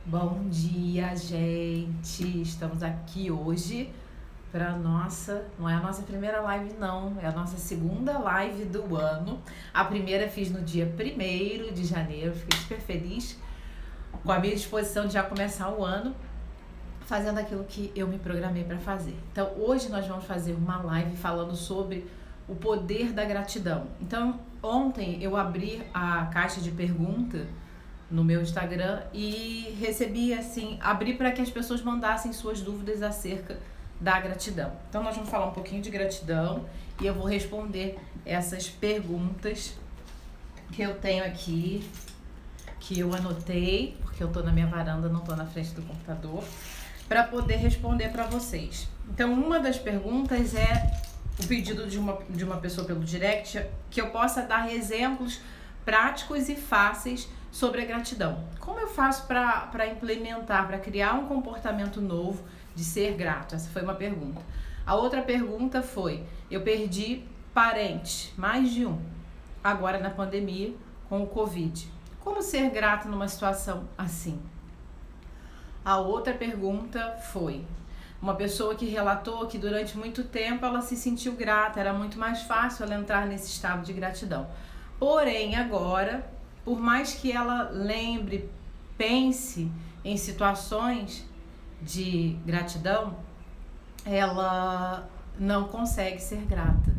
Bom dia, gente! Estamos aqui hoje para não é a nossa primeira live não, é a nossa segunda live do ano. A primeira fiz no dia 1º de janeiro, fiquei super feliz com a minha disposição de já começar o ano fazendo aquilo que eu me programei para fazer. Então, hoje nós vamos fazer uma live falando sobre o poder da gratidão. Então, ontem eu abri a caixa de pergunta no meu Instagram e recebi abri para que as pessoas mandassem suas dúvidas acerca da gratidão. Então nós vamos falar um pouquinho de gratidão e eu vou responder essas perguntas que eu tenho aqui, que eu anotei, porque eu tô na minha varanda, não tô na frente do computador, para poder responder para vocês. Então uma das perguntas é o pedido de uma pessoa pelo direct, que eu possa dar exemplos práticos e fáceis sobre a gratidão. Como eu faço para implementar, para criar um comportamento novo de ser grato? Essa foi uma pergunta. A outra pergunta foi: eu perdi parentes, mais de um, agora na pandemia com o Covid. Como ser grato numa situação assim? A outra pergunta foi: uma pessoa que relatou que durante muito tempo ela se sentiu grata, era muito mais fácil ela entrar nesse estado de gratidão. Porém, agora, por mais que ela lembre, pense em situações de gratidão, ela não consegue ser grata.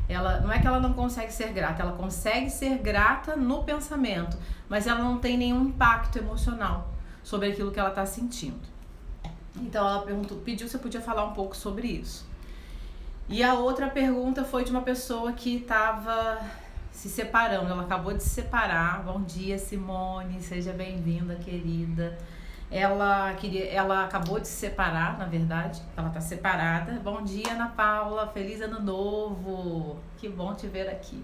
Não é que ela não consegue ser grata, ela consegue ser grata no pensamento, mas ela não tem nenhum impacto emocional sobre aquilo que ela está sentindo. Então ela pediu se eu podia falar um pouco sobre isso. E a outra pergunta foi de uma pessoa que estava se separando, ela acabou de se separar. Bom dia, Simone, seja bem-vinda, querida. Ela acabou de se separar, na verdade, ela tá separada. Bom dia, Ana Paula, feliz ano novo, que bom te ver aqui.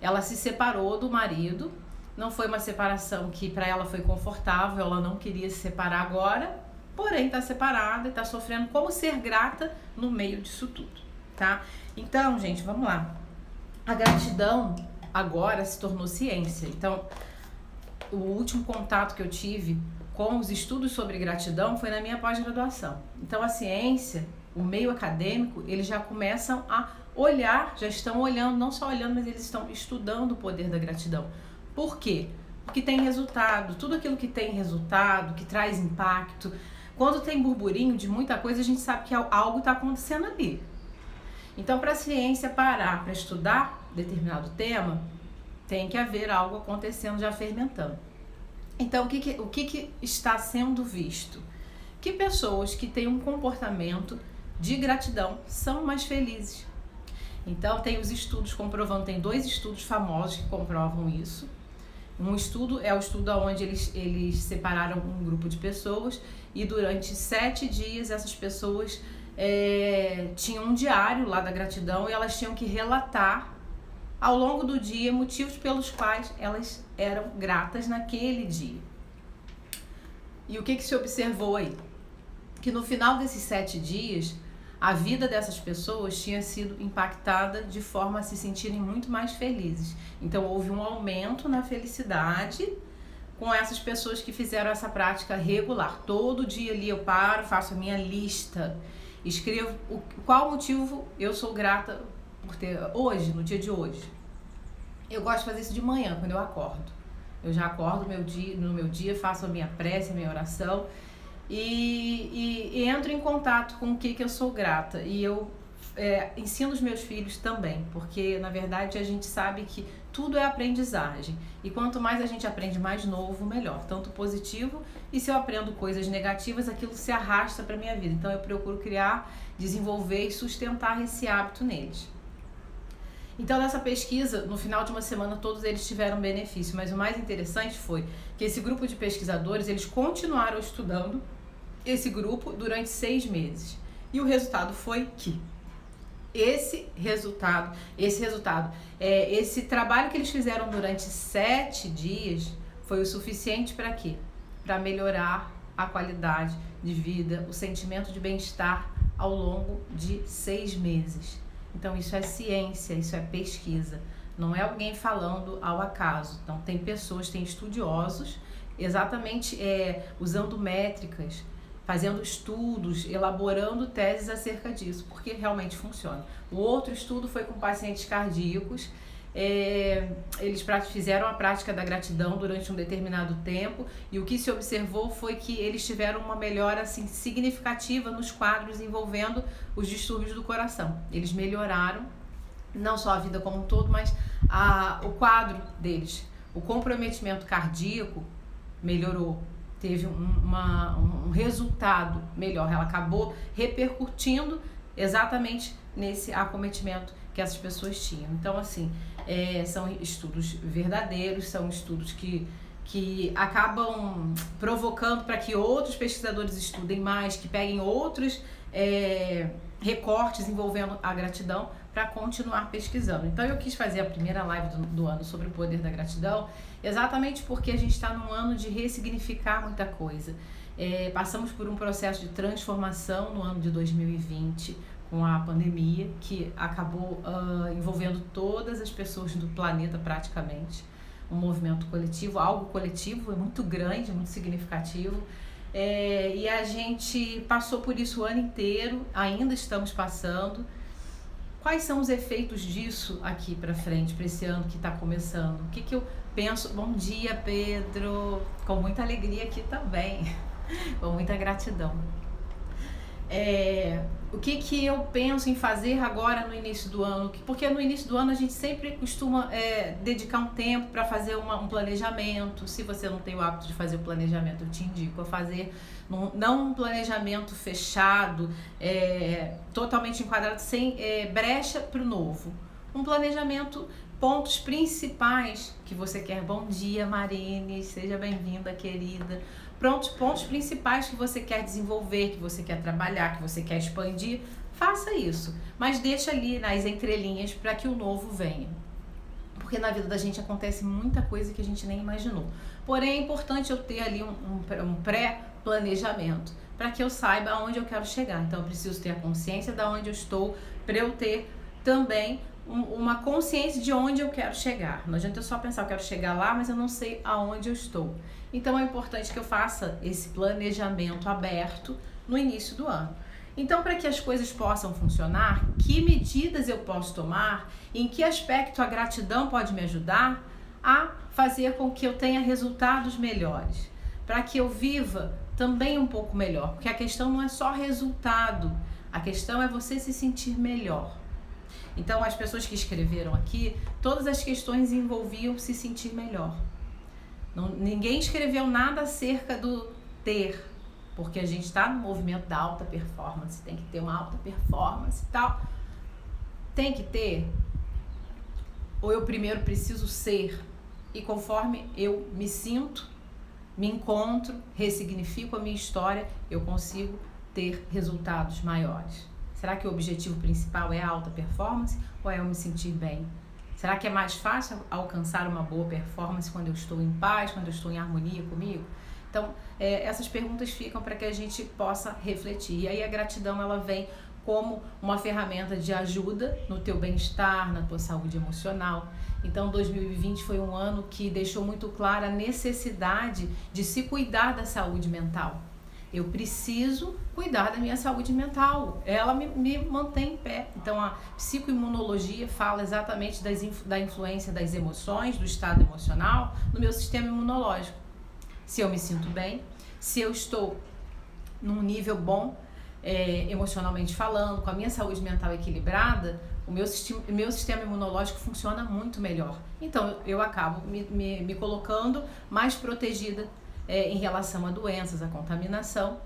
Ela se separou do marido, não foi uma separação que para ela foi confortável, ela não queria se separar agora, porém tá separada e tá sofrendo. Como ser grata no meio disso tudo, tá? Então, gente, vamos lá. A gratidão agora se tornou ciência. Então, o último contato que eu tive com os estudos sobre gratidão foi na minha pós-graduação. Então, a ciência, o meio acadêmico, eles já começam a olhar, já estão olhando, não só olhando, mas eles estão estudando o poder da gratidão. Por quê? Porque tem resultado. Tudo aquilo que tem resultado, que traz impacto. Quando tem burburinho de muita coisa, a gente sabe que algo está acontecendo ali. Então, para a ciência parar para estudar determinado tema, tem que haver algo acontecendo, já fermentando. Então, o que está sendo visto? Que pessoas que têm um comportamento de gratidão são mais felizes. Então, tem os estudos comprovando, tem 2 estudos famosos que comprovam isso. Um estudo é o estudo onde eles separaram um grupo de pessoas e durante 7 dias essas pessoas tinham um diário lá da gratidão e elas tinham que relatar ao longo do dia motivos pelos quais elas eram gratas naquele dia. E o que se observou aí? Que no final desses 7 dias, a vida dessas pessoas tinha sido impactada de forma a se sentirem muito mais felizes. Então houve um aumento na felicidade com essas pessoas que fizeram essa prática regular. Todo dia ali eu paro, faço a minha lista, escrevo qual motivo eu sou grata por ter hoje, no dia de hoje. Eu gosto de fazer isso de manhã, quando eu acordo. Eu já acordo no meu dia, faço a minha prece, a minha oração e entro em contato com o que eu sou grata. E eu ensino os meus filhos também, porque na verdade a gente sabe que tudo é aprendizagem. E quanto mais a gente aprende mais novo, melhor. Tanto positivo, e se eu aprendo coisas negativas, aquilo se arrasta para minha vida. Então eu procuro criar, desenvolver e sustentar esse hábito neles. Então nessa pesquisa, no final de uma semana, todos eles tiveram benefício, mas o mais interessante foi que esse grupo de pesquisadores, eles continuaram estudando esse grupo durante 6 meses. E o resultado foi que esse trabalho que eles fizeram durante 7 dias foi o suficiente para quê? Para melhorar a qualidade de vida, o sentimento de bem-estar ao longo de 6 meses. Então isso é ciência, isso é pesquisa, não é alguém falando ao acaso. Então tem pessoas, tem estudiosos exatamente usando métricas, fazendo estudos, elaborando teses acerca disso, porque realmente funciona. O outro estudo foi com pacientes cardíacos. Eles fizeram a prática da gratidão durante um determinado tempo e o que se observou foi que eles tiveram uma melhora assim, significativa nos quadros envolvendo os distúrbios do coração. Eles melhoraram não só a vida como um todo, mas o quadro deles. O comprometimento cardíaco melhorou, teve um resultado melhor, ela acabou repercutindo exatamente nesse acometimento que essas pessoas tinham. Então, assim, são estudos verdadeiros, são estudos que acabam provocando para que outros pesquisadores estudem mais, que peguem outros recortes envolvendo a gratidão para continuar pesquisando. Então eu quis fazer a primeira live do ano sobre o poder da gratidão, exatamente porque a gente está num ano de ressignificar muita coisa. Passamos por um processo de transformação no ano de 2020, com a pandemia, que acabou envolvendo todas as pessoas do planeta praticamente. Um movimento coletivo, algo coletivo, muito grande, muito significativo. E a gente passou por isso o ano inteiro, ainda estamos passando. Quais são os efeitos disso aqui para frente, para esse ano que está começando? O que eu penso? Bom dia, Pedro! Com muita alegria aqui também, com muita gratidão. O que eu penso em fazer agora no início do ano? Porque no início do ano a gente sempre costuma dedicar um tempo para fazer um planejamento. Se você não tem o hábito de fazer o planejamento, eu te indico a fazer não um planejamento fechado, totalmente enquadrado, sem brecha para o novo. Um planejamento, pontos principais que você quer. Bom dia, Marine, seja bem-vinda, querida. Pontos principais que você quer desenvolver, que você quer trabalhar, que você quer expandir, faça isso. Mas deixa ali nas entrelinhas para que o novo venha. Porque na vida da gente acontece muita coisa que a gente nem imaginou. Porém, é importante eu ter ali um pré-planejamento para que eu saiba aonde eu quero chegar. Então, eu preciso ter a consciência de onde eu estou para eu ter também uma consciência de onde eu quero chegar. Não adianta eu só pensar, eu quero chegar lá, mas eu não sei aonde eu estou. Então é importante que eu faça esse planejamento aberto no início do ano. Então, para que as coisas possam funcionar, que medidas eu posso tomar, em que aspecto a gratidão pode me ajudar a fazer com que eu tenha resultados melhores, para que eu viva também um pouco melhor, porque a questão não é só resultado, a questão é você se sentir melhor. Então, as pessoas que escreveram aqui, todas as questões envolviam se sentir melhor. Ninguém escreveu nada acerca do ter, porque a gente está no movimento da alta performance, tem que ter uma alta performance e tal. Tem que ter, ou eu primeiro preciso ser, e conforme eu me sinto, me encontro, ressignifico a minha história, eu consigo ter resultados maiores. Será que o objetivo principal é a alta performance ou é eu me sentir bem? Será que é mais fácil alcançar uma boa performance quando eu estou em paz, quando eu estou em harmonia comigo? Então, essas perguntas ficam para que a gente possa refletir. E aí a gratidão, ela vem como uma ferramenta de ajuda no teu bem-estar, na tua saúde emocional. Então, 2020 foi um ano que deixou muito clara a necessidade de se cuidar da saúde mental. Eu preciso cuidar da minha saúde mental, ela me mantém em pé. Então a psicoimunologia fala exatamente da influência das emoções, do estado emocional no meu sistema imunológico. Se eu me sinto bem, se eu estou num nível bom, emocionalmente falando, com a minha saúde mental equilibrada, o meu sistema imunológico funciona muito melhor. Então eu acabo me colocando mais protegida em relação a doenças, a contaminação.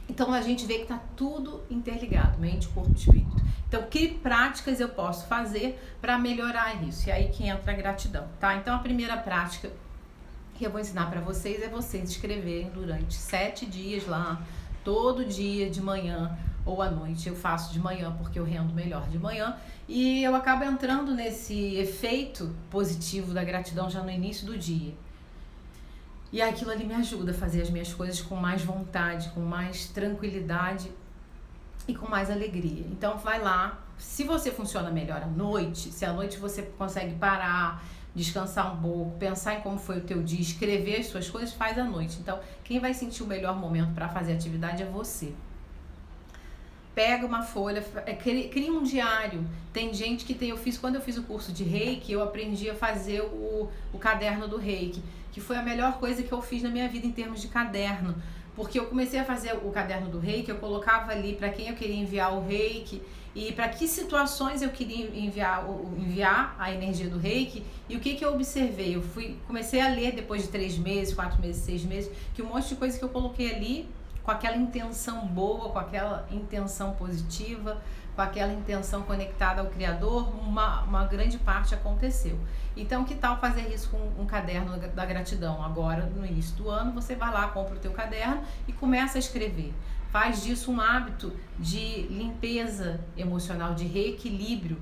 Então a gente vê que está tudo interligado, mente, corpo e espírito. Então, que práticas eu posso fazer para melhorar isso? E aí que entra a gratidão, tá? Então a primeira prática que eu vou ensinar para vocês é vocês escreverem durante 7 dias lá, todo dia de manhã ou à noite. Eu faço de manhã porque eu rendo melhor de manhã e eu acabo entrando nesse efeito positivo da gratidão já no início do dia. E aquilo ali me ajuda a fazer as minhas coisas com mais vontade, com mais tranquilidade e com mais alegria. Então vai lá, se você funciona melhor à noite, se à noite você consegue parar, descansar um pouco, pensar em como foi o teu dia, escrever as suas coisas, faz à noite. Então, quem vai sentir o melhor momento para fazer a atividade é você. Pega uma folha, cria um diário. Tem gente que tem, quando eu fiz o curso de Reiki, eu aprendi a fazer o caderno do Reiki, que foi a melhor coisa que eu fiz na minha vida em termos de caderno. Porque eu comecei a fazer o caderno do Reiki, eu colocava ali para quem eu queria enviar o Reiki e para que situações eu queria enviar a energia do Reiki e o que eu observei. Eu comecei a ler depois de 3 meses, 4 meses, 6 meses, que um monte de coisa que eu coloquei ali com aquela intenção boa, com aquela intenção positiva, com aquela intenção conectada ao Criador, uma grande parte aconteceu. Então, que tal fazer isso com um caderno da gratidão? Agora, no início do ano, você vai lá, compra o teu caderno e começa a escrever. Faz disso um hábito de limpeza emocional, de reequilíbrio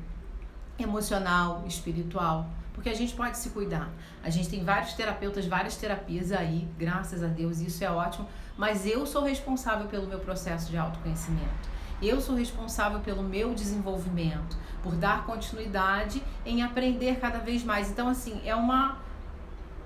emocional, espiritual, porque a gente pode se cuidar. A gente tem vários terapeutas, várias terapias aí, graças a Deus, isso é ótimo, mas eu sou responsável pelo meu processo de autoconhecimento. Eu sou responsável pelo meu desenvolvimento, por dar continuidade em aprender cada vez mais. Então, assim, é uma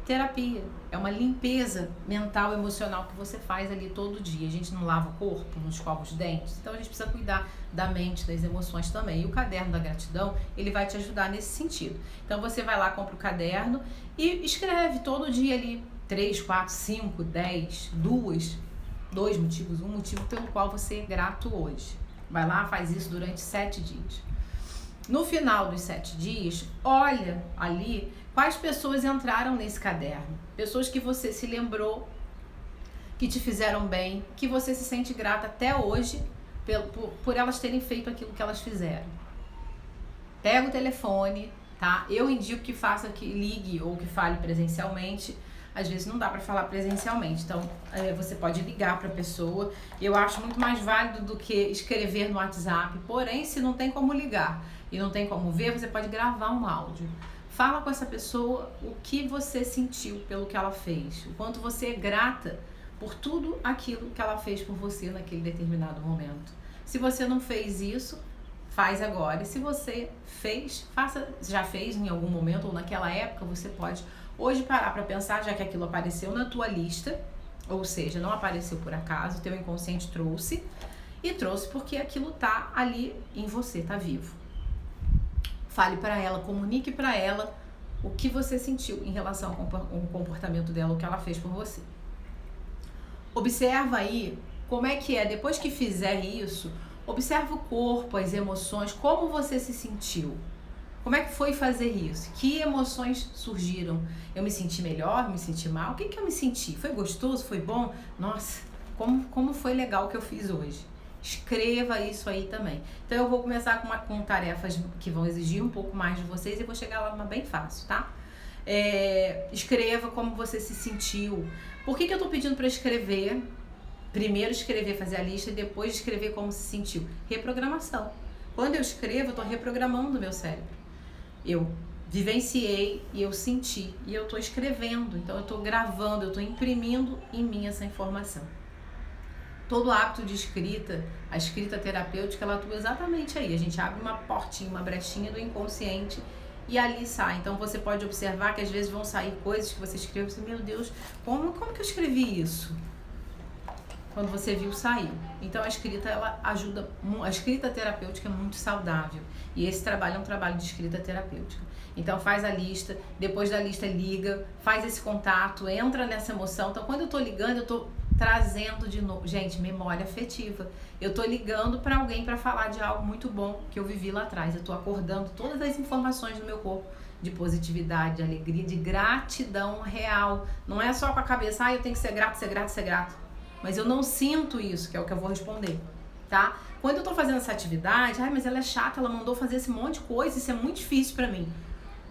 terapia, é uma limpeza mental, emocional que você faz ali todo dia. A gente não lava o corpo, não escova os dentes, então a gente precisa cuidar da mente, das emoções também. E o caderno da gratidão, ele vai te ajudar nesse sentido. Então você vai lá, compra o caderno e escreve todo dia ali 3, 4, 5, 10, 2 motivos, um motivo pelo qual você é grato hoje. Vai lá, faz isso durante 7 dias. No final dos 7 dias, olha ali quais pessoas entraram nesse caderno. Pessoas que você se lembrou, que te fizeram bem, que você se sente grata até hoje por elas terem feito aquilo que elas fizeram. Pega o telefone, tá? Eu indico que faça, que ligue ou que fale presencialmente. Às vezes não dá para falar presencialmente, então você pode ligar para a pessoa. Eu acho muito mais válido do que escrever no WhatsApp. Porém, se não tem como ligar e não tem como ver, você pode gravar um áudio. Fala com essa pessoa o que você sentiu pelo que ela fez, o quanto você é grata por tudo aquilo que ela fez por você naquele determinado momento. Se você não fez isso, faz agora. E se você fez, já fez em algum momento ou naquela época, você pode hoje parar para pensar, já que aquilo apareceu na tua lista, ou seja, não apareceu por acaso, teu inconsciente trouxe porque aquilo tá ali em você, tá vivo. Fale para ela, comunique para ela o que você sentiu em relação ao comportamento dela, o que ela fez por você. Observa aí como é que é, depois que fizer isso, observa o corpo, as emoções, como você se sentiu. Como é que foi fazer isso? Que emoções surgiram? Eu me senti melhor? Me senti mal? O que eu me senti? Foi gostoso? Foi bom? Nossa, como foi legal o que eu fiz hoje? Escreva isso aí também. Então eu vou começar com tarefas que vão exigir um pouco mais de vocês e vou chegar lá numa bem fácil, tá? Escreva como você se sentiu. Por que eu tô pedindo para escrever? Primeiro escrever, fazer a lista e depois escrever como se sentiu. Reprogramação. Quando eu escrevo, eu tô reprogramando o meu cérebro. Eu vivenciei e eu senti e eu tô escrevendo, então eu tô gravando, eu tô imprimindo em mim essa informação. Todo hábito de escrita, a escrita terapêutica, ela atua exatamente aí. A gente abre uma portinha, uma brechinha do inconsciente e ali sai. Então você pode observar que às vezes vão sair coisas que você escreveu e você, meu Deus, como que eu escrevi isso? Quando você viu, saiu. Então a escrita, ela ajuda, a escrita terapêutica é muito saudável. E esse trabalho é um trabalho de escrita terapêutica. Então faz a lista, depois da lista liga, faz esse contato, entra nessa emoção. Então quando eu tô ligando, eu tô trazendo de novo, gente, memória afetiva. Eu tô ligando para alguém para falar de algo muito bom que eu vivi lá atrás. Eu tô acordando todas as informações do meu corpo de positividade, de alegria, de gratidão real. Não é só com a cabeça, eu tenho que ser grato, ser grato, ser grato. Mas eu não sinto isso, que é o que eu vou responder, tá? Quando eu tô fazendo essa atividade, mas ela é chata, ela mandou fazer esse monte de coisa, isso é muito difícil pra mim.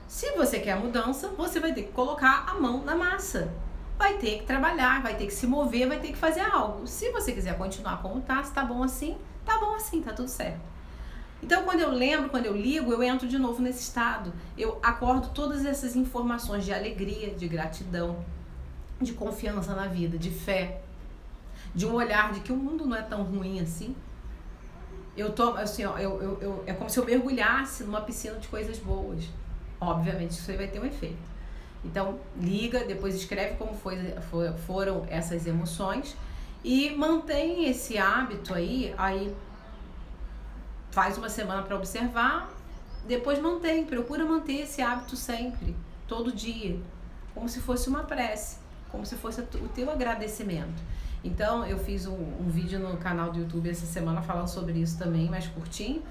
Se você quer mudança, você vai ter que colocar a mão na massa. Vai ter que trabalhar, vai ter que se mover, vai ter que fazer algo. Se você quiser continuar como tá, se tá bom assim, tá tudo certo. Então, quando eu lembro, quando eu ligo, eu entro de novo nesse estado. Eu acordo todas essas informações de alegria, de gratidão, de confiança na vida, de fé, de um olhar de que o mundo não é tão ruim assim. Eu tô, assim, ó, é como se eu mergulhasse numa piscina de coisas boas. obviamente isso aí vai ter um efeito. Então, liga, depois escreve como foram essas emoções e mantém esse hábito aí faz uma semana para observar, depois procura manter esse hábito sempre, todo dia, como se fosse uma prece, como se fosse o teu agradecimento. Então, eu fiz um vídeo no canal do YouTube essa semana falando sobre isso também, mais curtinho,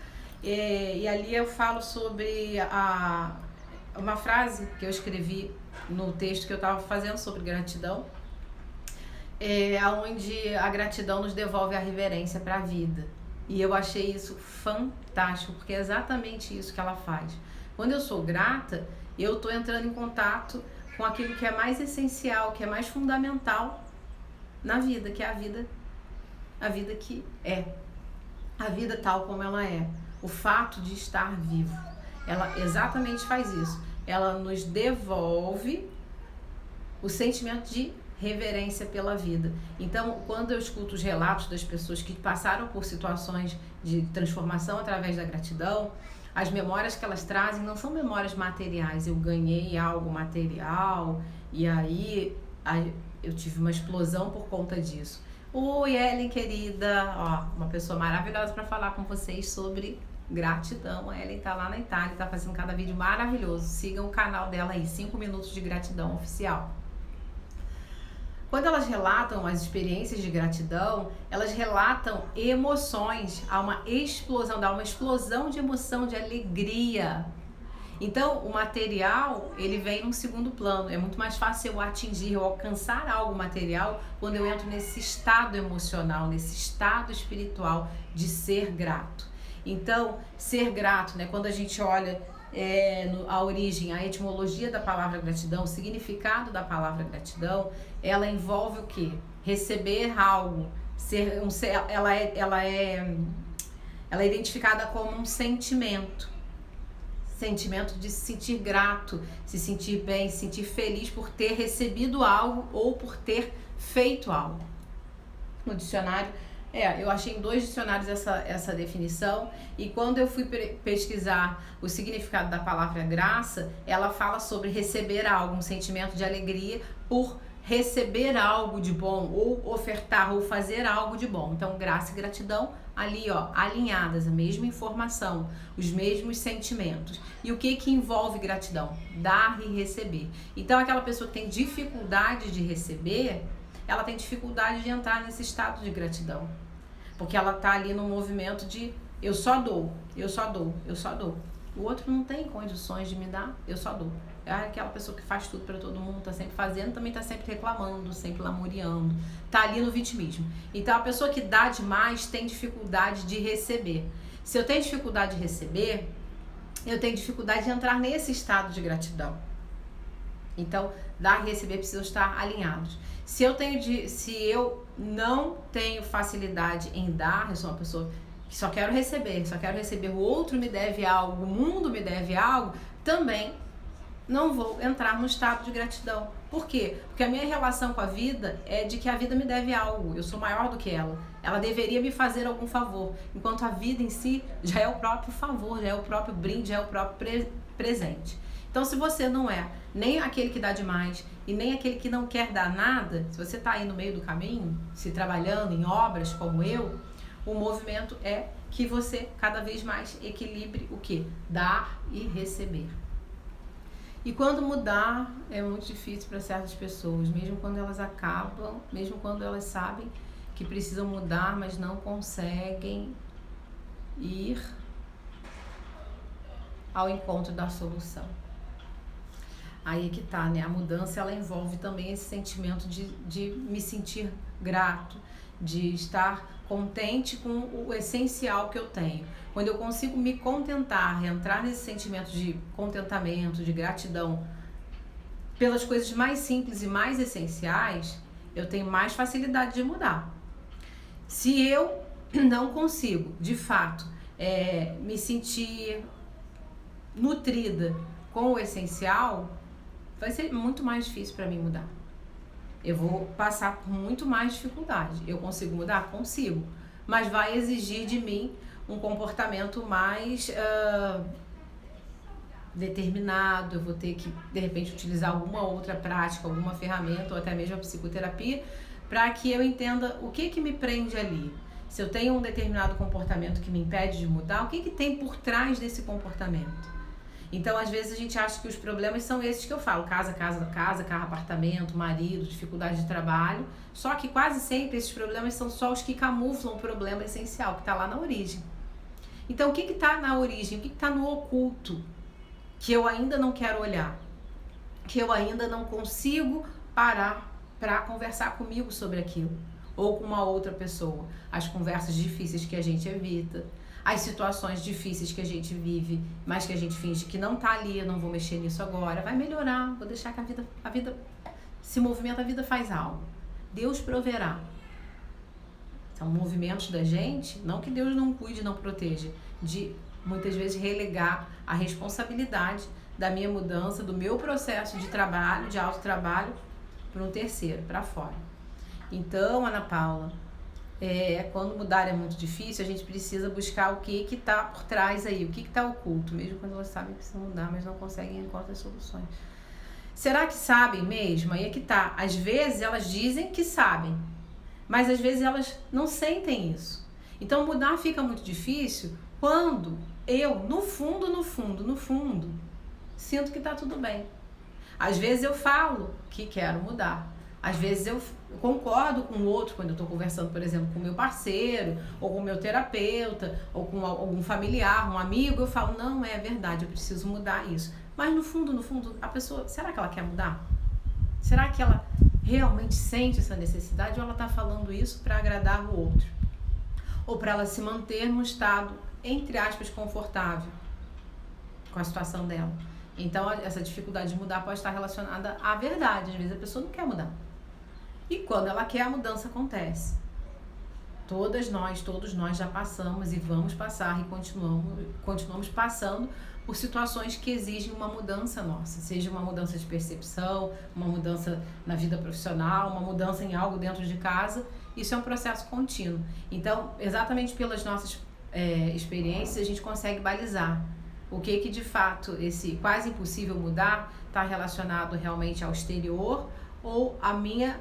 e ali eu falo sobre uma frase que eu escrevi no texto que eu estava fazendo sobre gratidão, onde a gratidão nos devolve a reverência para a vida. E eu achei isso fantástico, porque é exatamente isso que ela faz. Quando eu sou grata, eu estou entrando em contato com aquilo que é mais essencial, que é mais fundamental na vida, que é a vida que é. A vida tal como ela é. O fato de estar vivo. Ela exatamente faz isso. Ela nos devolve o sentimento de reverência pela vida. Então, quando eu escuto os relatos das pessoas que passaram por situações de transformação através da gratidão, as memórias que elas trazem não são memórias materiais. Eu ganhei algo material e aí eu tive uma explosão por conta disso. Oi, Ellen, querida. Ó, uma pessoa maravilhosa para falar com vocês sobre gratidão. A Ellen tá lá na Itália, tá fazendo cada vídeo maravilhoso. Sigam o canal dela aí, 5 minutos de gratidão oficial. Quando elas relatam as experiências de gratidão, elas relatam emoções, há uma explosão de emoção, de alegria. Então, o material, ele vem num segundo plano. É muito mais fácil eu atingir, eu alcançar algo material quando eu entro nesse estado emocional, nesse estado espiritual de ser grato. Então, ser grato, né? Quando a gente olha a origem, a etimologia da palavra gratidão, o significado da palavra gratidão, ela envolve o quê? Receber algo, ela é identificada como um sentimento de se sentir grato, se sentir bem, se sentir feliz por ter recebido algo ou por ter feito algo. No dicionário, eu achei em 2 dicionários essa definição, e quando eu fui pesquisar o significado da palavra graça, ela fala sobre receber algo, um sentimento de alegria por receber algo de bom, ou ofertar, ou fazer algo de bom. Então, graça e gratidão ali, alinhadas, a mesma informação, os mesmos sentimentos. E o que envolve gratidão? Dar e receber. Então, aquela pessoa que tem dificuldade de receber, ela tem dificuldade de entrar nesse estado de gratidão. Porque ela tá ali no movimento de eu só dou. O outro não tem condições de me dar, eu só dou. É aquela pessoa que faz tudo para todo mundo, tá sempre fazendo, também tá sempre reclamando, sempre lamuriando, tá ali no vitimismo. Então, a pessoa que dá demais tem dificuldade de receber. Se eu tenho dificuldade de receber, eu tenho dificuldade de entrar nesse estado de gratidão. Então, dar e receber precisam estar alinhados. Se eu não tenho facilidade em dar, eu sou uma pessoa que só quero receber, o outro me deve algo, o mundo me deve algo, também não vou entrar no estado de gratidão. Por quê? Porque a minha relação com a vida é de que a vida me deve algo, eu sou maior do que ela. Ela deveria me fazer algum favor, enquanto a vida em si já é o próprio favor, já é o próprio brinde, já é o próprio presente. Então, se você não é nem aquele que dá demais e nem aquele que não quer dar nada, se você está aí no meio do caminho, se trabalhando em obras como eu, o movimento é que você cada vez mais equilibre o quê? Dar e receber. E quando mudar é muito difícil para certas pessoas, mesmo quando elas acabam, mesmo quando elas sabem que precisam mudar, mas não conseguem ir ao encontro da solução. Aí é que tá, né? A mudança, ela envolve também esse sentimento de me sentir grato, de estar contente com o essencial que eu tenho. Quando eu consigo me contentar, entrar nesse sentimento de contentamento, de gratidão pelas coisas mais simples e mais essenciais, eu tenho mais facilidade de mudar. Se eu não consigo, de fato, me sentir nutrida com o essencial, vai ser muito mais difícil para mim mudar. Eu vou passar por muito mais dificuldade. Eu consigo mudar? Consigo. Mas vai exigir de mim um comportamento mais determinado, eu vou ter que, de repente, utilizar alguma outra prática, alguma ferramenta ou até mesmo a psicoterapia, para que eu entenda o que me prende ali. Se eu tenho um determinado comportamento que me impede de mudar, o que tem por trás desse comportamento? Então, às vezes, a gente acha que os problemas são esses que eu falo, casa, carro, apartamento, marido, dificuldade de trabalho, só que quase sempre esses problemas são só os que camuflam o problema essencial, que está lá na origem. Então, o que está na origem? O que está no oculto? Que eu ainda não quero olhar, que eu ainda não consigo parar para conversar comigo sobre aquilo, ou com uma outra pessoa. As conversas difíceis que a gente evita, as situações difíceis que a gente vive, mas que a gente finge que não tá ali, eu não vou mexer nisso agora, vai melhorar, vou deixar que a vida se movimenta, a vida faz algo. Deus proverá. São movimentos da gente, não que Deus não cuide, não proteja, de muitas vezes relegar a responsabilidade da minha mudança, do meu processo de trabalho, de autotrabalho, para um terceiro, para fora. Então, Ana Paula, quando mudar é muito difícil, a gente precisa buscar o que está por trás aí, o que está oculto, mesmo quando elas sabem que precisam mudar, mas não conseguem encontrar as soluções. Será que sabem mesmo? Aí é que tá. Às vezes elas dizem que sabem, mas às vezes elas não sentem isso. Então mudar fica muito difícil quando eu, no fundo, sinto que tá tudo bem. Às vezes eu falo que quero mudar. Às vezes eu concordo com o outro, quando eu estou conversando, por exemplo, com o meu parceiro, ou com o meu terapeuta, ou com algum familiar, um amigo, eu falo, não, é verdade, eu preciso mudar isso. Mas no fundo, a pessoa, será que ela quer mudar? Será que ela realmente sente essa necessidade, ou ela está falando isso para agradar o outro? Ou para ela se manter num estado, entre aspas, confortável com a situação dela? Então, essa dificuldade de mudar pode estar relacionada à verdade. Às vezes a pessoa não quer mudar. E quando ela quer, a mudança acontece. Todos nós já passamos e vamos passar e continuamos passando por situações que exigem uma mudança nossa. Seja uma mudança de percepção, uma mudança na vida profissional, uma mudança em algo dentro de casa. Isso é um processo contínuo. Então, exatamente pelas nossas experiências, a gente consegue balizar o que de fato esse quase impossível mudar está relacionado realmente ao exterior ou a minha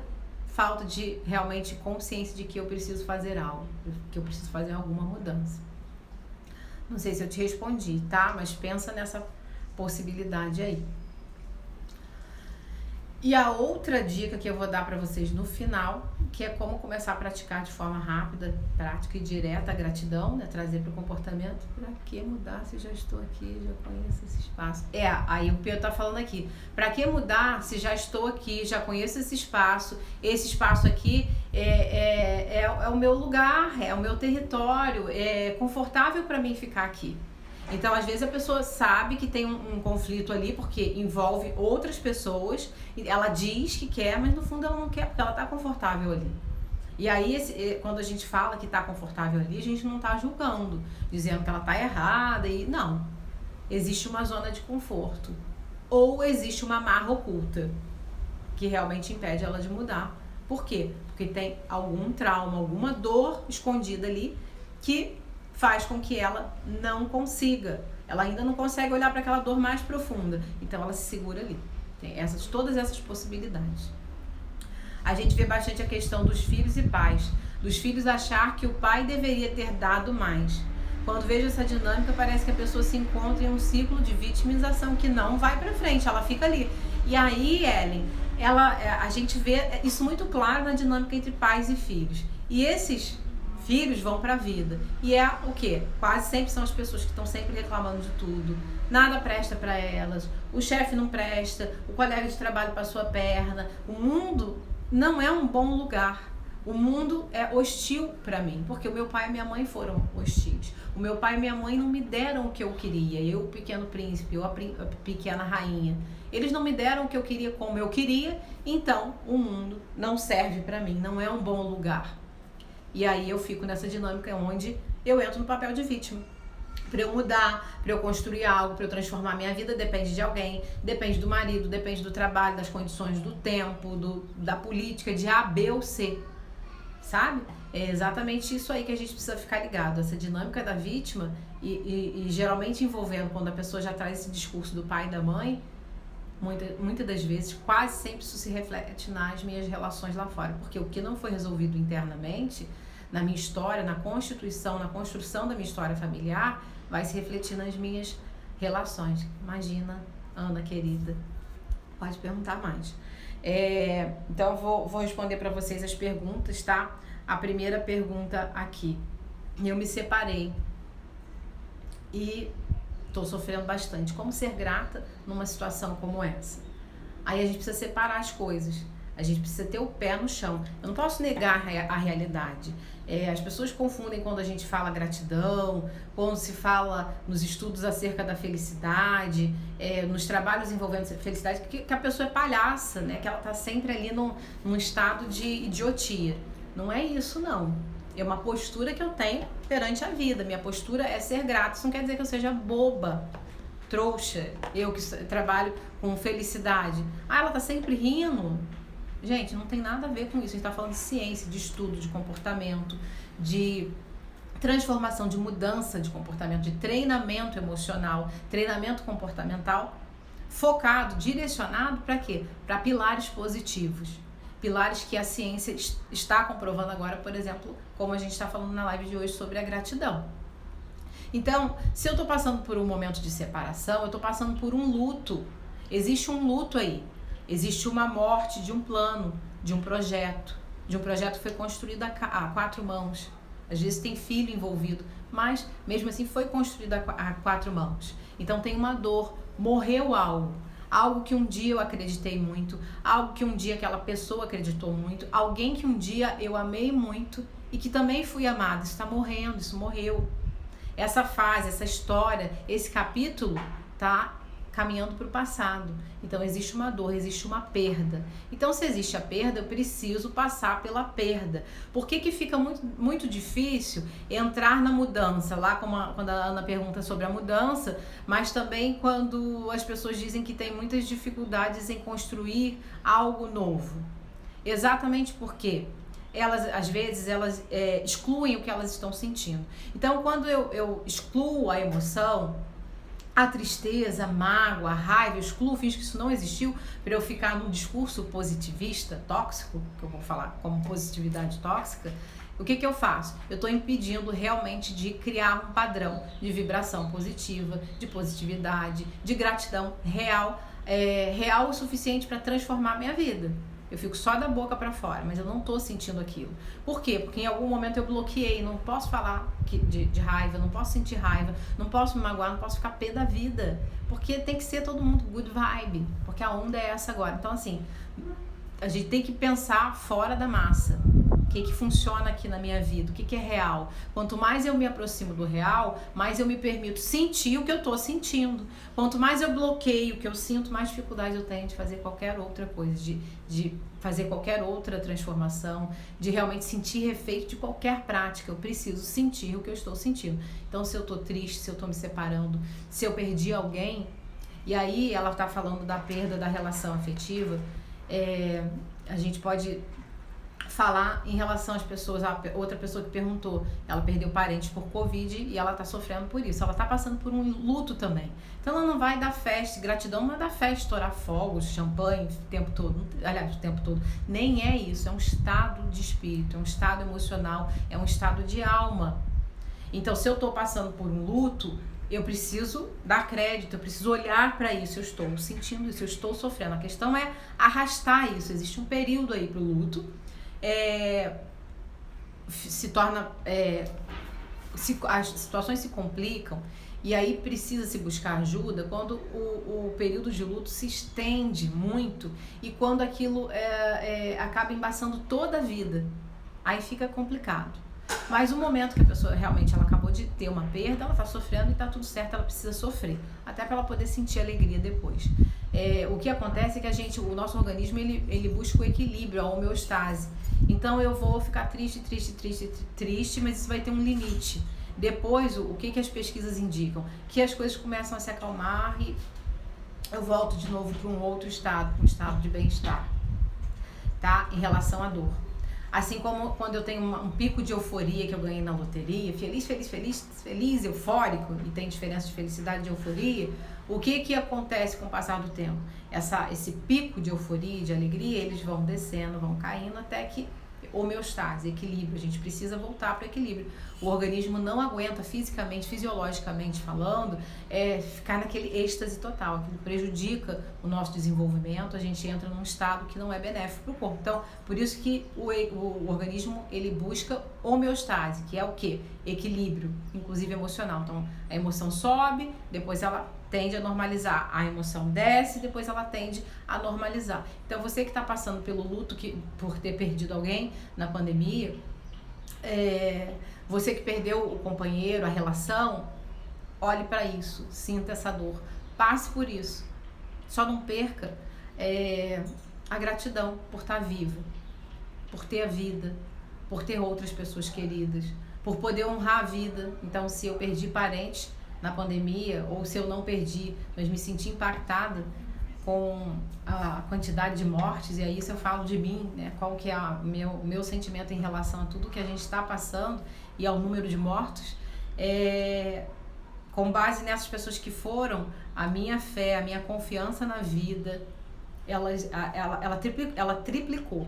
falta de realmente consciência de que eu preciso fazer algo, que eu preciso fazer alguma mudança. Não sei se eu te respondi, tá? Mas pensa nessa possibilidade aí. E a outra dica que eu vou dar para vocês no final, que é como começar a praticar de forma rápida, prática e direta a gratidão, né? Trazer para o comportamento. Para que mudar se já estou aqui, já conheço esse espaço? Aí o Pedro tá falando aqui. Para que mudar se já estou aqui, já conheço esse espaço? Esse espaço aqui é o meu lugar, é o meu território, é confortável para mim ficar aqui. Então, às vezes a pessoa sabe que tem um conflito ali porque envolve outras pessoas, ela diz que quer, mas no fundo ela não quer porque ela tá confortável ali. E aí, quando a gente fala que tá confortável ali, a gente não tá julgando, dizendo que ela tá errada e não. Existe uma zona de conforto ou existe uma amarra oculta que realmente impede ela de mudar. Por quê? Porque tem algum trauma, alguma dor escondida ali que faz com que ela não consiga. Ela ainda não consegue olhar para aquela dor mais profunda. Então ela se segura ali. Tem todas essas possibilidades. A gente vê bastante a questão dos filhos e pais. Dos filhos achar que o pai deveria ter dado mais. Quando vejo essa dinâmica, parece que a pessoa se encontra em um ciclo de vitimização que não vai para frente, ela fica ali. E aí, Ellen, a gente vê isso muito claro na dinâmica entre pais e filhos. E esses filhos vão para a vida. E é o quê? Quase sempre são as pessoas que estão sempre reclamando de tudo. Nada presta para elas. O chefe não presta. O colega de trabalho passou a perna. O mundo não é um bom lugar. O mundo é hostil para mim. Porque o meu pai e minha mãe foram hostis. O meu pai e minha mãe não me deram o que eu queria. Eu, o pequeno príncipe, eu, a pequena rainha. Eles não me deram o que eu queria como eu queria. Então, o mundo não serve para mim. Não é um bom lugar. E aí eu fico nessa dinâmica onde eu entro no papel de vítima. Para eu mudar, para eu construir algo, para eu transformar minha vida, depende de alguém, depende do marido, depende do trabalho, das condições do tempo, da política, de A, B ou C. sabe? É exatamente isso aí que a gente precisa ficar ligado, essa dinâmica da vítima e geralmente envolvendo quando a pessoa já traz esse discurso do pai e da mãe, muitas das vezes, quase sempre isso se reflete nas minhas relações lá fora, porque o que não foi resolvido internamente, na minha história, na constituição, na construção da minha história familiar, vai se refletir nas minhas relações. Imagina, Ana querida, pode perguntar mais. Então vou responder para vocês as perguntas, tá? A primeira pergunta aqui. Eu me separei e estou sofrendo bastante. Como ser grata numa situação como essa? Aí a gente precisa separar as coisas. A gente precisa ter o pé no chão. Eu não posso negar a realidade. As pessoas confundem quando a gente fala gratidão, quando se fala nos estudos acerca da felicidade, nos trabalhos envolvendo felicidade, que a pessoa é palhaça, né? Que ela está sempre ali num estado de idiotia. Não é isso, não. É uma postura que eu tenho perante a vida. Minha postura é ser grata. Isso não quer dizer que eu seja boba, trouxa. Eu que trabalho com felicidade. Ela tá sempre rindo. Gente, não tem nada a ver com isso. A gente tá falando de ciência, de estudo, de comportamento, de transformação, de mudança de comportamento, de treinamento emocional, treinamento comportamental, focado, direcionado para quê? Para pilares positivos. Pilares que a ciência está comprovando agora, por exemplo, como a gente está falando na live de hoje sobre a gratidão. Então, se eu estou passando por um momento de separação, eu estou passando por um luto. Existe um luto aí. Existe uma morte de um plano, de um projeto que foi construído a 4 mãos. Às vezes tem filho envolvido, mas mesmo assim foi construído a 4 mãos. Então tem uma dor, morreu algo que um dia eu acreditei muito, algo que um dia aquela pessoa acreditou muito, alguém que um dia eu amei muito e que também fui amada. Isso está morrendo, isso morreu. Essa fase, essa história, esse capítulo tá caminhando para o passado. Então existe uma dor, existe uma perda. Então se existe a perda, eu preciso passar pela perda. Por que fica muito difícil entrar na mudança? Lá quando a Ana pergunta sobre a mudança, mas também quando as pessoas dizem que tem muitas dificuldades em construir algo novo. Exatamente porque às vezes excluem o que elas estão sentindo. Então quando eu excluo a emoção, a tristeza, a mágoa, a raiva, eu excluo, finge que isso não existiu, para eu ficar num discurso positivista, tóxico, que eu vou falar como positividade tóxica, o que eu faço? Eu estou impedindo realmente de criar um padrão de vibração positiva, de positividade, de gratidão real, real o suficiente para transformar a minha vida. Eu fico só da boca para fora, mas eu não tô sentindo aquilo. Por quê? Porque em algum momento eu bloqueei, não posso falar de raiva, não posso sentir raiva, não posso me magoar, não posso ficar pé da vida. Porque tem que ser todo mundo good vibe, porque a onda é essa agora. Então assim, a gente tem que pensar fora da massa. O que funciona aqui na minha vida, o que é real. Quanto mais eu me aproximo do real, mais eu me permito sentir o que eu tô sentindo. Quanto mais eu bloqueio o que eu sinto, mais dificuldade eu tenho de fazer qualquer outra coisa, de fazer qualquer outra transformação, de realmente sentir efeito de qualquer prática. Eu preciso sentir o que eu estou sentindo. Então se eu tô triste, se eu tô me separando, se eu perdi alguém, e aí ela tá falando da perda da relação afetiva, a gente pode falar em relação às pessoas, a outra pessoa que perguntou, ela perdeu parentes por Covid e ela tá sofrendo por isso, ela tá passando por um luto também. Então ela não vai dar festa, gratidão não é dar festa, estourar fogos, champanhe o tempo todo, aliás, o tempo todo, nem é isso, é um estado de espírito, é um estado emocional, é um estado de alma. Então se eu tô passando por um luto, eu preciso dar crédito, eu preciso olhar para isso, eu estou sentindo isso, eu estou sofrendo. A questão é arrastar isso, existe um período aí pro luto, as situações se complicam e aí precisa se buscar ajuda quando o período de luto se estende muito e quando aquilo acaba embaçando toda a vida, aí fica complicado. Mas o momento que a pessoa realmente ela acabou de ter uma perda, ela está sofrendo e está tudo certo, ela precisa sofrer, até para ela poder sentir alegria depois. O que acontece é que o nosso organismo ele busca o equilíbrio, a homeostase. Então eu vou ficar triste, mas isso vai ter um limite. Depois, o que as pesquisas indicam? Que as coisas começam a se acalmar e eu volto de novo para um outro estado, um estado de bem-estar, tá? Em relação à dor. Assim como quando eu tenho um pico de euforia que eu ganhei na loteria, feliz, eufórico, e tem diferença de felicidade e de euforia, o que acontece com o passar do tempo? Esse pico de euforia, de alegria, eles vão descendo, vão caindo até que homeostase, equilíbrio. A gente precisa voltar para o equilíbrio. O organismo não aguenta fisicamente, fisiologicamente falando, ficar naquele êxtase total. Aquilo prejudica o nosso desenvolvimento, a gente entra num estado que não é benéfico para o corpo. Então, por isso que o organismo, ele busca homeostase, que é o quê? Equilíbrio, inclusive emocional. Então, a emoção sobe, depois ela tende a normalizar, a emoção desce, depois ela tende a normalizar. Então, você que está passando pelo luto por ter perdido alguém na pandemia, você que perdeu o companheiro, a relação, olhe para isso, sinta essa dor, passe por isso. Só não perca a gratidão por estar vivo, por ter a vida, por ter outras pessoas queridas, por poder honrar a vida. Então, se eu perdi parentes na pandemia, ou se eu não perdi, mas me senti impactada com a quantidade de mortes, e aí isso eu falo de mim, né? Qual que é o meu sentimento em relação a tudo que a gente está passando e ao número de mortos, com base nessas pessoas que foram, a minha fé, a minha confiança na vida, ela triplicou,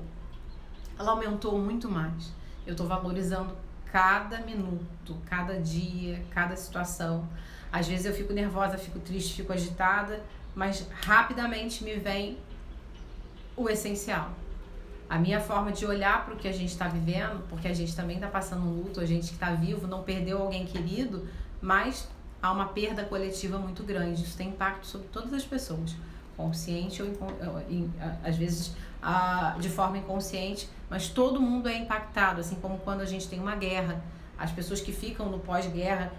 ela aumentou muito mais. Eu estou valorizando cada minuto, cada dia, cada situação. Às vezes eu fico nervosa, fico triste, fico agitada, mas rapidamente me vem o essencial. A minha forma de olhar para o que a gente está vivendo, porque a gente também está passando um luto, a gente que está vivo não perdeu alguém querido, mas há uma perda coletiva muito grande. Isso tem impacto sobre todas as pessoas, consciente ou às vezes de forma inconsciente, mas todo mundo é impactado, assim como quando a gente tem uma guerra, as pessoas que ficam no pós-guerra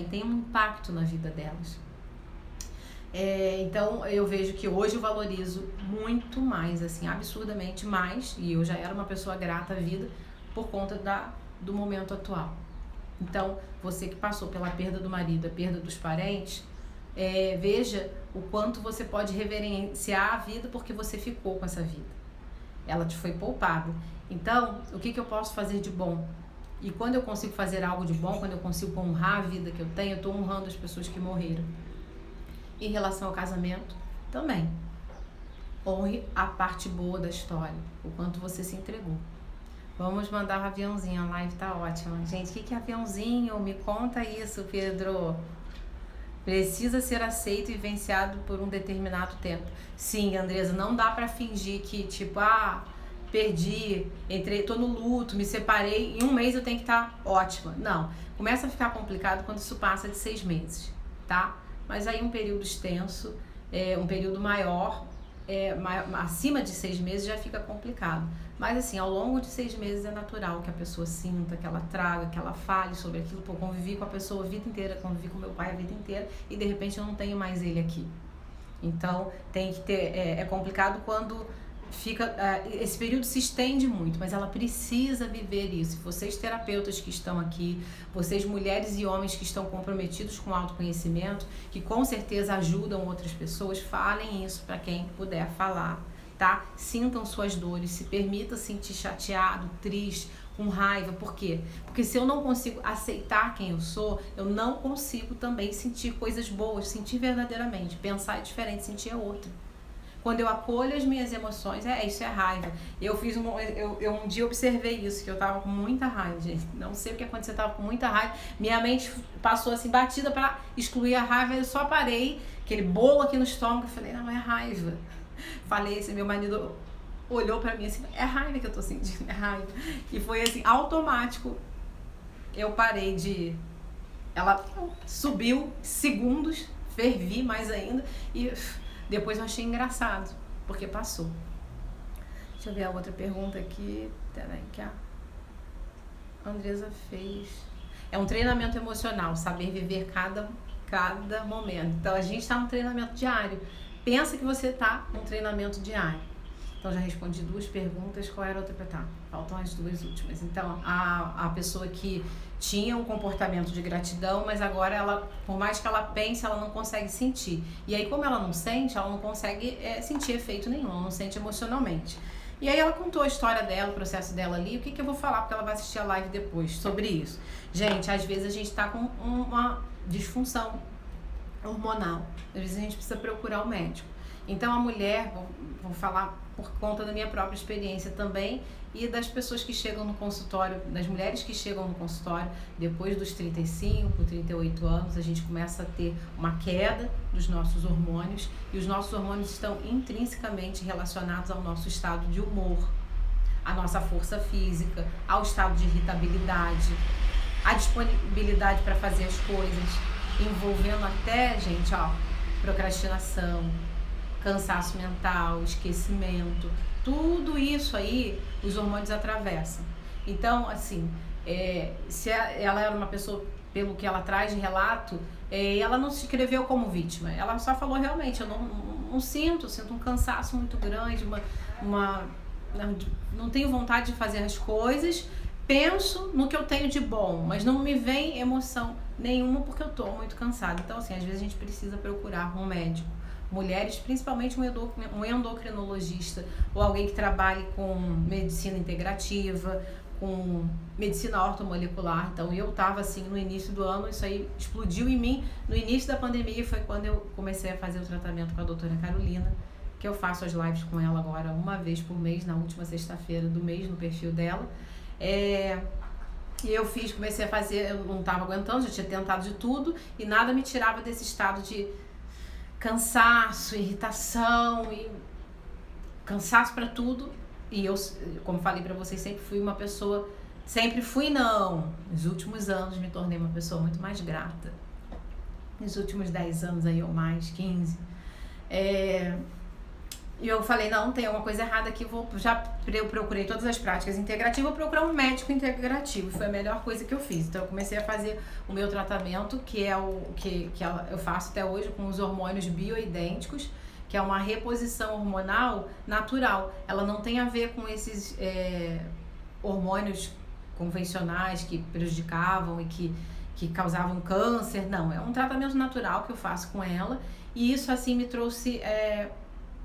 tem um impacto na vida delas. Então eu vejo que hoje eu valorizo muito mais, assim, absurdamente mais, e eu já era uma pessoa grata à vida por conta do momento atual. Então, você que passou pela perda do marido, a perda dos parentes, veja o quanto você pode reverenciar a vida porque você ficou com essa vida. Ela te foi poupada. Então, o que eu posso fazer de bom? E quando eu consigo fazer algo de bom, quando eu consigo honrar a vida que eu tenho, eu estou honrando as pessoas que morreram. Em relação ao casamento, também. Honre a parte boa da história, o quanto você se entregou. Vamos mandar um aviãozinho, a live tá ótima. Gente, o que é aviãozinho? Me conta isso, Pedro. Precisa ser aceito e vivenciado por um determinado tempo. Sim, Andresa, não dá pra fingir que, tipo, perdi, tô no luto, me separei, em um mês eu tenho que estar ótima. Não, começa a ficar complicado quando isso passa de 6 meses, tá? Mas aí um período extenso, um período maior, acima de 6 meses já fica complicado. Mas assim, ao longo de 6 meses é natural que a pessoa sinta, que ela traga, que ela fale sobre aquilo. Pô, convivi com a pessoa a vida inteira, convivi com meu pai a vida inteira e de repente eu não tenho mais ele aqui. Então tem que ter, é complicado quando esse período se estende muito, mas ela precisa viver isso. Vocês terapeutas que estão aqui, vocês mulheres e homens que estão comprometidos com o autoconhecimento, que com certeza ajudam outras pessoas, falem isso para quem puder falar, tá? Sintam suas dores, se permita sentir chateado, triste, com raiva. Por quê? Porque se eu não consigo aceitar quem eu sou, eu não consigo também sentir coisas boas, sentir verdadeiramente. Pensar é diferente, sentir é outro. Quando eu acolho as minhas emoções, isso é raiva. Eu um dia observei isso, que eu tava com muita raiva, gente. Não sei o que aconteceu, eu tava com muita raiva. Minha mente passou assim, batida para excluir a raiva. Eu só parei, aquele bolo aqui no estômago. Eu falei, não, é raiva. Falei assim, meu marido olhou pra mim assim, é raiva que eu tô sentindo, é raiva. E foi assim, automático. Eu parei ela subiu segundos, fervi mais ainda e... Depois eu achei engraçado, porque passou. Deixa eu ver a outra pergunta aqui. Peraí, que a Andresa fez. É um treinamento emocional, saber viver cada momento. Então, a gente está num treinamento diário. Pensa que você está num treinamento diário. Então, já respondi 2 perguntas. Qual era a outra? Faltam as 2 últimas. Então, a pessoa que tinha um comportamento de gratidão, mas agora ela, por mais que ela pense, ela não consegue sentir. E aí, como ela não sente, ela não consegue sentir efeito nenhum, ela não sente emocionalmente. E aí ela contou a história dela, o processo dela ali, o que eu vou falar, porque ela vai assistir a live depois sobre isso. Gente, às vezes a gente tá com uma disfunção hormonal, às vezes a gente precisa procurar o médico. Então a mulher, vou falar por conta da minha própria experiência também, e das pessoas que chegam no consultório, das mulheres que chegam no consultório depois dos 35, 38 anos, a gente começa a ter uma queda dos nossos hormônios, e os nossos hormônios estão intrinsecamente relacionados ao nosso estado de humor, à nossa força física, ao estado de irritabilidade, à disponibilidade para fazer as coisas, envolvendo até, gente, procrastinação, cansaço mental, esquecimento, tudo isso aí os hormônios atravessam. Então, assim, se ela era uma pessoa, pelo que ela traz de relato, ela não se escreveu como vítima, ela só falou realmente, eu não sinto um cansaço muito grande, não tenho vontade de fazer as coisas, penso no que eu tenho de bom, mas não me vem emoção nenhuma porque eu tô muito cansada. Então, assim, às vezes a gente precisa procurar um médico. Mulheres, principalmente um endocrinologista ou alguém que trabalhe com medicina integrativa, com medicina ortomolecular. Então eu estava assim no início do ano, isso aí explodiu em mim no início da pandemia, foi quando eu comecei a fazer o tratamento com a doutora Carolina, que eu faço as lives com ela agora uma vez por mês, na última sexta-feira do mês, no perfil dela. E eu comecei a fazer, eu não estava aguentando, já tinha tentado de tudo e nada me tirava desse estado de cansaço, irritação e cansaço para tudo. E eu, como falei para vocês, sempre fui uma pessoa, nos últimos anos me tornei uma pessoa muito mais grata. Nos últimos 10 anos aí ou mais, 15. E eu falei, não, tem alguma coisa errada aqui, eu procurei todas as práticas integrativas, vou procurar um médico integrativo, foi a melhor coisa que eu fiz. Então eu comecei a fazer o meu tratamento, que é o que eu faço até hoje com os hormônios bioidênticos, que é uma reposição hormonal natural. Ela não tem a ver com esses hormônios convencionais que prejudicavam e que causavam câncer, não, é um tratamento natural que eu faço com ela, e isso assim me trouxe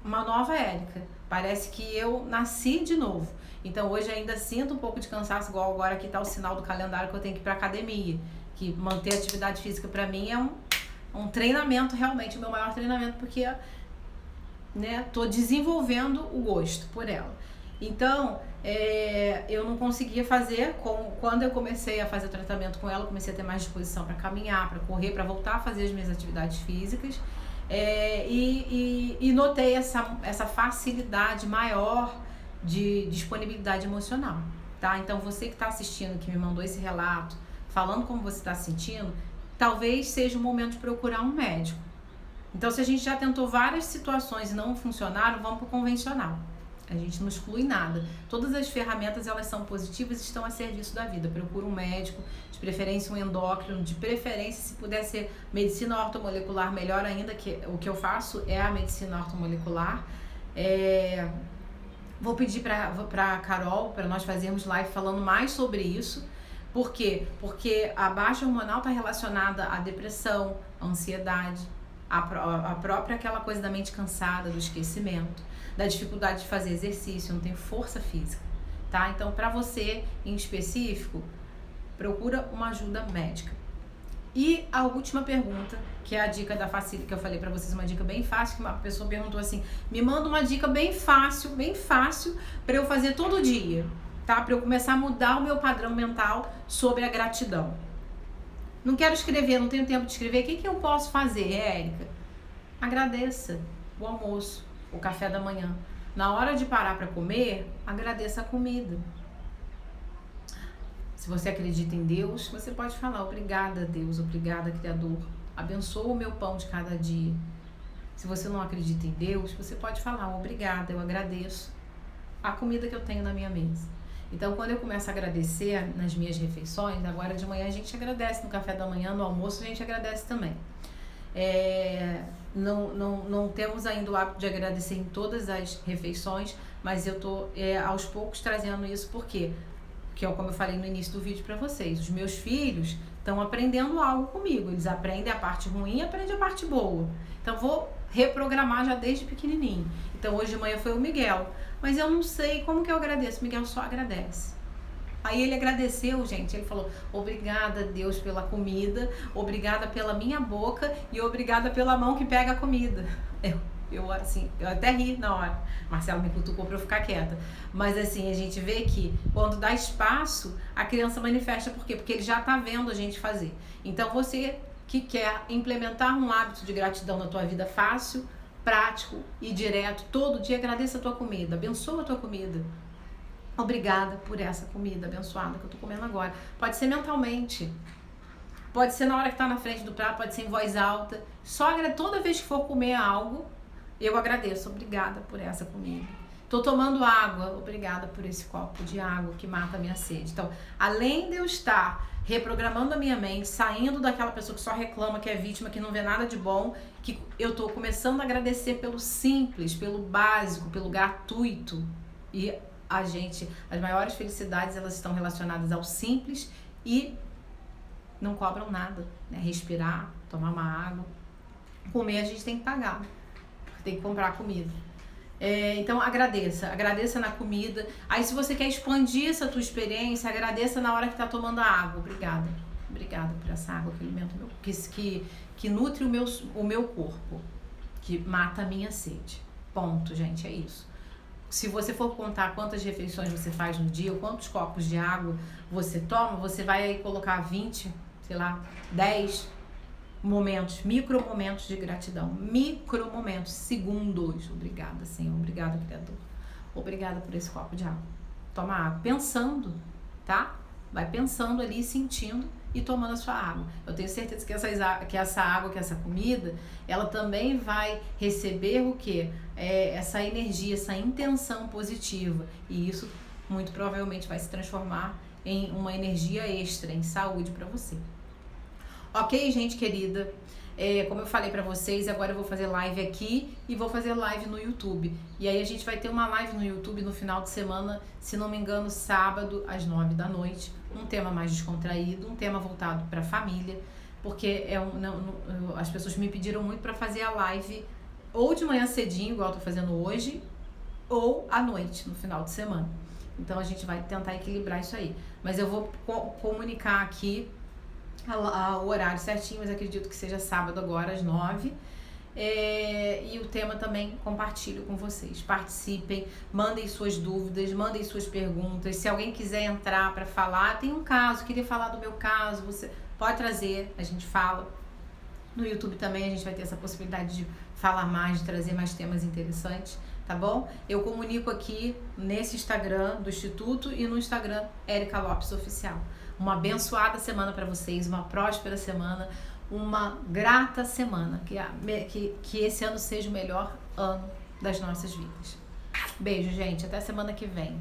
uma nova Érica, parece que eu nasci de novo. Então hoje ainda sinto um pouco de cansaço, igual agora que tá o sinal do calendário que eu tenho que ir pra academia, que manter a atividade física pra mim é um treinamento, realmente o meu maior treinamento, porque tô desenvolvendo o gosto por ela. Então eu não conseguia fazer, quando eu comecei a fazer o tratamento com ela, comecei a ter mais disposição para caminhar, para correr, para voltar a fazer as minhas atividades físicas. E notei essa facilidade maior de disponibilidade emocional, tá? Então você que está assistindo, que me mandou esse relato, falando como você está se sentindo, talvez seja o momento de procurar um médico. Então se a gente já tentou várias situações e não funcionaram, vamos para o convencional. A gente não exclui nada. Todas as ferramentas, elas são positivas e estão a serviço da vida. Procura um médico, de preferência um endócrino, de preferência, se puder ser medicina ortomolecular, melhor ainda, que o que eu faço é a medicina ortomolecular. Vou pedir para a Carol, para nós fazermos live falando mais sobre isso. Por quê? Porque a baixa hormonal está relacionada à depressão, à ansiedade, a própria aquela coisa da mente cansada, do esquecimento, da dificuldade de fazer exercício, não tem força física, tá? Então, para você em específico, procura uma ajuda médica. E a última pergunta, que é a dica da Facile, que eu falei para vocês, uma dica bem fácil, que uma pessoa perguntou assim, me manda uma dica bem fácil para eu fazer todo dia, tá? Para eu começar a mudar o meu padrão mental sobre a gratidão. Não quero escrever, não tenho tempo de escrever, o que eu posso fazer, Érica? Agradeça o almoço, o café da manhã. Na hora de parar para comer, agradeça a comida. Se você acredita em Deus, você pode falar, obrigada Deus, obrigada Criador, abençoa o meu pão de cada dia. Se você não acredita em Deus, você pode falar, obrigada, eu agradeço a comida que eu tenho na minha mesa. Então, quando eu começo a agradecer nas minhas refeições, agora de manhã a gente agradece no café da manhã, no almoço a gente agradece também. Não temos ainda o hábito de agradecer em todas as refeições, mas eu tô aos poucos trazendo isso, porque como eu falei no início do vídeo para vocês, os meus filhos estão aprendendo algo comigo, eles aprendem a parte ruim e aprendem a parte boa. Então vou reprogramar já desde pequenininho. Então hoje de manhã foi o Miguel, mas eu não sei como que eu agradeço. O Miguel só agradece. Aí ele agradeceu, gente, ele falou: obrigada, Deus, pela comida, obrigada pela minha boca e obrigada pela mão que pega a comida. Eu até ri na hora. Marcelo me cutucou pra eu ficar quieta. Mas assim, a gente vê que quando dá espaço, a criança manifesta. Por quê? Porque ele já tá vendo a gente fazer. Então você que quer implementar um hábito de gratidão na tua vida fácil, prático e direto, todo dia agradeça a tua comida, abençoa a tua comida. Obrigada por essa comida abençoada que eu tô comendo agora. Pode ser mentalmente, pode ser na hora que tá na frente do prato, pode ser em voz alta. Toda vez que for comer algo, eu agradeço. Obrigada por essa comida. Tô tomando água, obrigada por esse copo de água que mata a minha sede. Então, além de eu estar reprogramando a minha mente, saindo daquela pessoa que só reclama, que é vítima, que não vê nada de bom, que eu tô começando a agradecer pelo simples, pelo básico, pelo gratuito. E as maiores felicidades, elas estão relacionadas ao simples e não cobram nada, né? Respirar, tomar uma água, comer a gente tem que pagar, tem que comprar comida. Então agradeça na comida. Aí se você quer expandir essa tua experiência, agradeça na hora que tá tomando a água. Obrigada por essa água que alimenta que nutre o meu corpo, que mata a minha sede. Ponto, gente, é isso. Se você for contar quantas refeições você faz no dia, ou quantos copos de água você toma, você vai aí colocar 20, 10 momentos, micro momentos de gratidão. Micro momentos, segundos. Obrigada, Senhor. Obrigada, Criador. Obrigada por esse copo de água. Toma água. Pensando, tá? Vai pensando ali, sentindo e tomando a sua água. Eu tenho certeza que essa água, que essa comida, ela também vai receber o quê? Essa energia, essa intenção positiva. E isso muito provavelmente vai se transformar em uma energia extra, em saúde para você. Ok, gente querida? Como eu falei pra vocês, agora eu vou fazer live aqui e vou fazer live no YouTube. E aí a gente vai ter uma live no YouTube no final de semana, se não me engano, sábado às 9 da noite. Um tema mais descontraído, um tema voltado pra família, porque as pessoas me pediram muito pra fazer a live ou de manhã cedinho, igual eu tô fazendo hoje, ou à noite, no final de semana. Então a gente vai tentar equilibrar isso aí. Mas eu vou comunicar aqui o horário certinho, mas acredito que seja sábado agora às 9. E o tema também compartilho com vocês. Participem, mandem suas dúvidas, mandem suas perguntas. Se alguém quiser entrar para falar, tem um caso, queria falar do meu caso, você pode trazer, a gente fala. No YouTube também a gente vai ter essa possibilidade de falar mais, de trazer mais temas interessantes, tá bom? Eu comunico aqui nesse Instagram do Instituto e no Instagram Érica Lopes Oficial. Uma abençoada semana para vocês, uma próspera semana, uma grata semana, que esse ano seja o melhor ano das nossas vidas. Beijo, gente, até semana que vem.